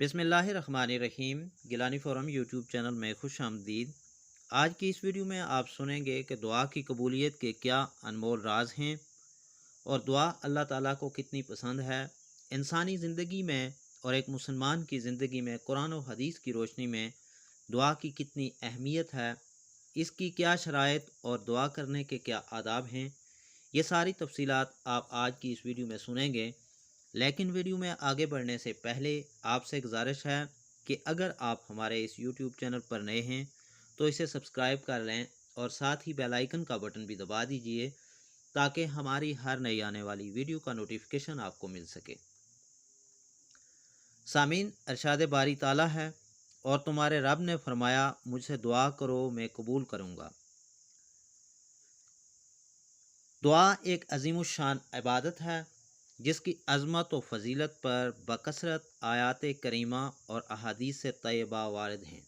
बिस्मिल्लाहिर्रहमानिर्रहीम। Gilani forum YouTube channel में खुश आमदीद। आज की इस वीडियो में आप सुनेंगे कि दुआ की कबूलियत के क्या अनमोल राज हैं और दुआ अल्लाह ताला को कितनी पसंद है। इंसानी ज़िंदगी में और एक मुसलमान की ज़िंदगी में कुरान और हदीस की रोशनी में दुआ की कितनी अहमियत है, इसकी क्या शराइत और दुआ करने के क्या आदाब हैं, ये सारी तफसीलात आप आज की इस वीडियो में सुनेंगे। लेकिन वीडियो में आगे बढ़ने से पहले आपसे गुजारिश है कि अगर आप हमारे इस यूट्यूब चैनल पर नए हैं तो इसे सब्सक्राइब कर लें और साथ ही बेल आइकन का बटन भी दबा दीजिए ताकि हमारी हर नई आने वाली वीडियो का नोटिफिकेशन आपको मिल सके। सामीन, अरशाद बारी ताला है और तुम्हारे रब ने फरमाया मुझसे दुआ करो मैं कबूल करूँगा। दुआ एक अजीमुशान इबादत है जिसकी अज़मत व फ़जीलत पर बकसरत आयात करीमा और अहादीस तय्यबा वारिद हैं।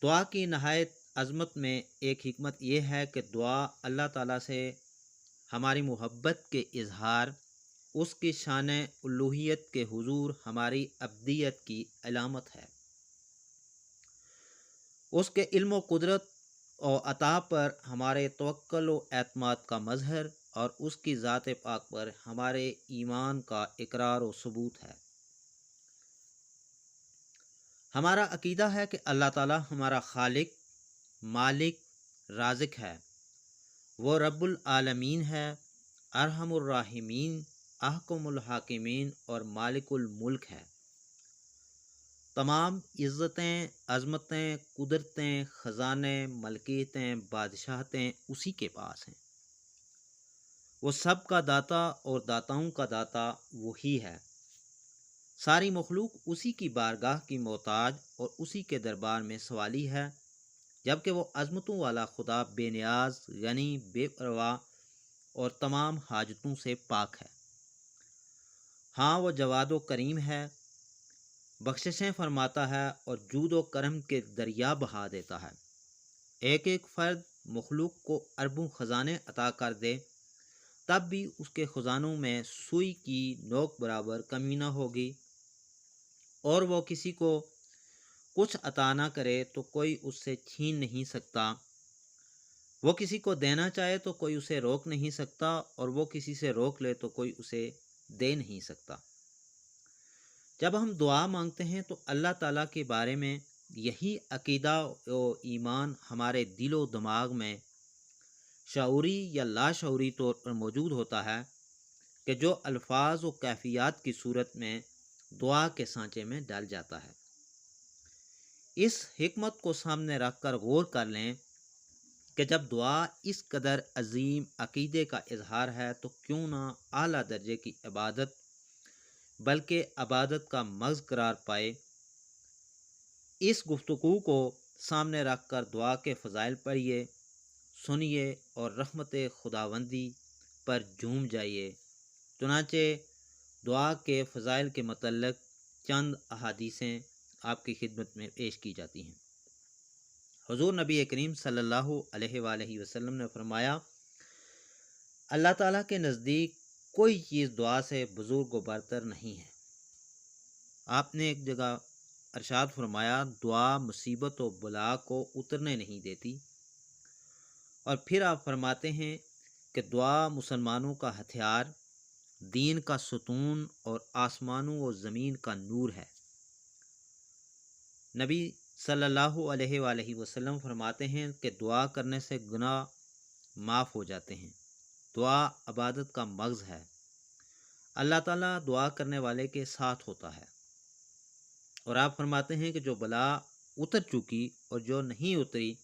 दुआ की नहायत अज़मत में एक हिकमत यह है कि दुआ अल्लाह ताला से हमारी मोहब्बत के इजहार, उसकी शान उलूहियत के हुजूर हमारी अब्दियत की अलामत है, उसके इल्म व कुदरत और अता पर हमारे तवक्कुल व एतमाद का मजहर और उसकी ज़ात पाक पर हमारे ईमान का इकरार व सबूत है। हमारा अकीदा है कि अल्लाह ताला हमारा खालिक, मालिक, राज़िक है। वो रब्बुल आलमीन है, अरहमुर राहिमीन, अहकमुल हाकिमीन और मालिकुल मुल्क है। तमाम इज़्ज़तें, अज़मतें, कुदरतें, ख़जाने, मलकियतें, बादशाहतें उसी के पास हैं। वो सब का दाता और दाताओं का दाता वही है। सारी मखलूक उसी की बारगाह की मोहताज और उसी के दरबार में सवाली है, जबकि वो अज़मतों वाला खुदा बेनियाज, गनी, बेपरवाह और तमाम हाजतों से पाक है। हाँ, वो जवाद व करीम है, बख्शिशें फरमाता है और जूद व करम के दरिया बहा देता है। एक एक फ़र्द मखलूक को अरबों ख़जाने अता कर दे तब भी उसके ख़जानों में सुई की नोक बराबर कमी न होगी, और वो किसी को कुछ अता ना करे तो कोई उससे छीन नहीं सकता। वो किसी को देना चाहे तो कोई उसे रोक नहीं सकता, और वो किसी से रोक ले तो कोई उसे दे नहीं सकता। जब हम दुआ मांगते हैं तो अल्लाह ताला के बारे में यही अकीदा और ईमान हमारे दिलो दिमाग में शऊरी या लाशऊरी तौर पर मौजूद होता है कि जो अल्फाज व कैफियत की सूरत में दुआ के सांचे में डल जाता है। इस हिकमत को सामने रख कर गौर कर लें कि जब दुआ इस कदर अजीम अकीदे का इजहार है तो क्यों ना आला दर्जे की इबादत बल्कि इबादत का मग़ज़ करार पाए। इस गुफ्तगू को सामने रख कर दुआ के फ़ज़ाइल पढ़िए, सुनिए और रहमत खुदावंदी पर झूम जाइए। चुनांचे दुआ के फ़ज़ाइल के मतलब चंद अहादीसें आपकी खिदमत में पेश की जाती हैं। हुज़ूर नबी करीम सल्लल्लाहु अलैहि वसल्लम ने फरमाया, अल्लाह ताला के नज़दीक कोई चीज़ दुआ से बुज़ुर्ग व बरतर नहीं है। आपने एक जगह अरशाद फरमाया, दुआ मुसीबत व बला को उतरने नहीं देती। और फिर आप फरमाते हैं कि दुआ मुसलमानों का हथियार, दीन का सुतून और आसमानों व ज़मीन का नूर है। नबी सल्लल्लाहु अलैहि वसल्लम फरमाते हैं कि दुआ करने से गुनाह माफ़ हो जाते हैं। दुआ इबादत का मग़ज़ है। अल्लाह ताला दुआ करने वाले के साथ होता है। और आप फरमाते हैं कि जो बला उतर चुकी और जो नहीं उतरी,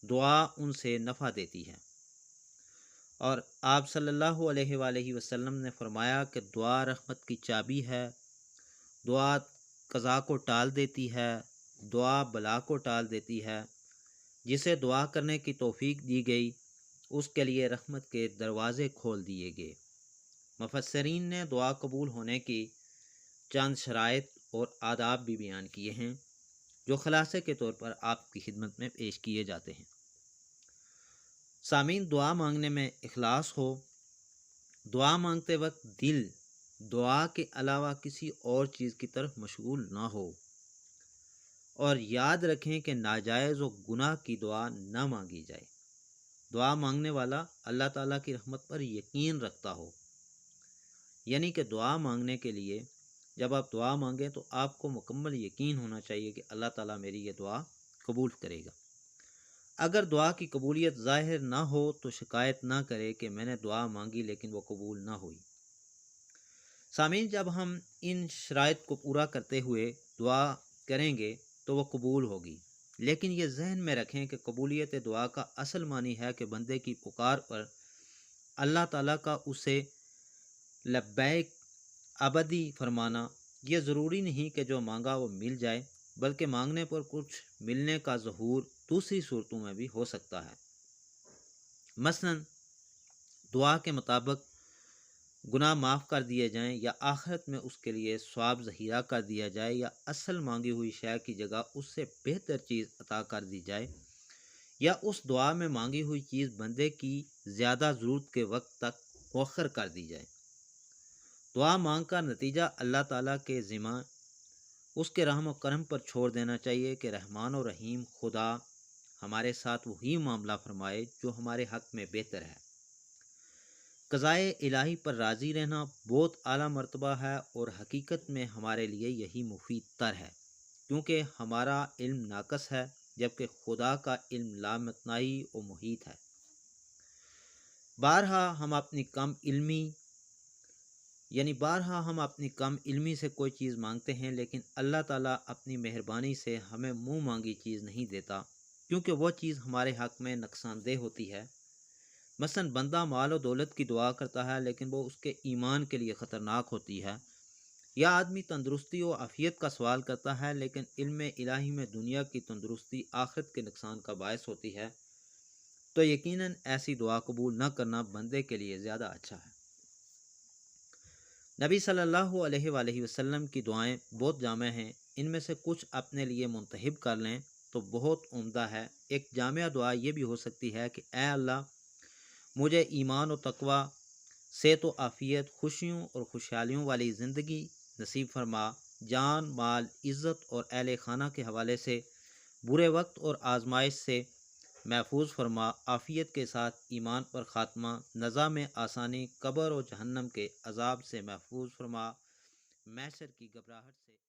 दुआ उनसे नफ़ा देती है। और आप सल्लल्लाहु अलैहि वसल्लम ने फरमाया कि दुआ रहमत की चाबी है। दुआ क़ज़ा को टाल देती है, दुआ बला को टाल देती है। जिसे दुआ करने की तौफीक दी गई उसके लिए रहमत के दरवाज़े खोल दिए गए। मुफस्सिरीन ने दुआ कबूल होने की चंद शराइत और आदाब भी बयान किए हैं जो ख़ुलासे के तौर पर आपकी खिदमत में पेश किए जाते हैं। सामीन, दुआ मांगने में इखलास हो। दुआ मांगते वक्त दिल, دعا کے علاوہ کسی اور چیز کی طرف مشغول نہ ہو، اور یاد رکھیں کہ ناجائز و گناہ کی دعا نہ مانگی جائے۔ دعا مانگنے والا اللہ تعالیٰ کی رحمت پر یقین رکھتا ہو، یعنی کہ دعا مانگنے کے لیے جب آپ دعا مانگیں تو آپ کو مکمل یقین ہونا چاہیے کہ اللہ تعالیٰ میری یہ دعا قبول کرے گا۔ اگر دعا کی قبولیت ظاہر نہ ہو تو شکایت نہ کرے کہ میں نے دعا مانگی لیکن وہ قبول نہ ہوئی۔ سامعین، جب ہم ان شرائط کو پورا کرتے ہوئے دعا کریں گے تو وہ قبول ہوگی، لیکن یہ ذہن میں رکھیں کہ قبولیت دعا کا اصل معنی ہے کہ بندے کی پکار پر اللہ تعالیٰ کا اسے لبیک ابدی فرمانا۔ یہ ضروری نہیں کہ جو مانگا وہ مل جائے، بلکہ مانگنے پر کچھ ملنے کا ظہور دوسری صورتوں میں بھی ہو سکتا ہے۔ مثلا دعا کے مطابق گناہ معاف کر دیے جائیں، یا آخرت میں اس کے لیے ثواب ذخیرہ کر دیا جائے، یا اصل مانگی ہوئی شے کی جگہ اس سے بہتر چیز عطا کر دی جائے، یا اس دعا میں مانگی ہوئی چیز بندے کی زیادہ ضرورت کے وقت تک مؤخر کر دی جائے۔ دعا مانگ کر نتیجہ اللہ تعالیٰ کے ذمہ اس کے رحم و کرم پر چھوڑ دینا چاہیے کہ رحمان و رحیم خدا ہمارے ساتھ وہی معاملہ فرمائے جو ہمارے حق میں بہتر ہے۔ قضائے الہی پر راضی رہنا بہت اعلیٰ مرتبہ ہے، اور حقیقت میں ہمارے لیے یہی مفید تر ہے، کیونکہ ہمارا علم ناقص ہے جبکہ خدا کا علم لامتناہی و محیط ہے۔ بارہا ہم اپنی کم علمی سے کوئی چیز مانگتے ہیں، لیکن اللہ تعالیٰ اپنی مہربانی سے ہمیں منہ مانگی چیز نہیں دیتا، کیونکہ وہ چیز ہمارے حق میں نقصان دہ ہوتی ہے۔ مثلا بندہ مال و دولت کی دعا کرتا ہے لیکن وہ اس کے ایمان کے لیے خطرناک ہوتی ہے، یا آدمی تندرستی و عافیت کا سوال کرتا ہے لیکن علم الہی میں دنیا کی تندرستی آخرت کے نقصان کا باعث ہوتی ہے، تو یقیناً ایسی دعا قبول نہ کرنا بندے کے لیے زیادہ اچھا ہے۔ نبی صلی اللہ علیہ وآلہ وسلم کی دعائیں بہت جامع ہیں، ان میں سے کچھ اپنے لیے منتخب کر لیں تو بہت عمدہ ہے۔ ایک جامع دعا یہ بھی ہو سکتی ہے کہ اے اللہ، مجھے ایمان و تقوی، صحت و عافیت، خوشیوں اور خوشحالیوں والی زندگی نصیب فرما، جان، مال، عزت اور اہل خانہ کے حوالے سے برے وقت اور آزمائش سے محفوظ فرما، عافیت کے ساتھ ایمان پر خاتمہ، نزا میں آسانی، قبر و جہنم کے عذاب سے محفوظ فرما، محشر کی گھبراہٹ سے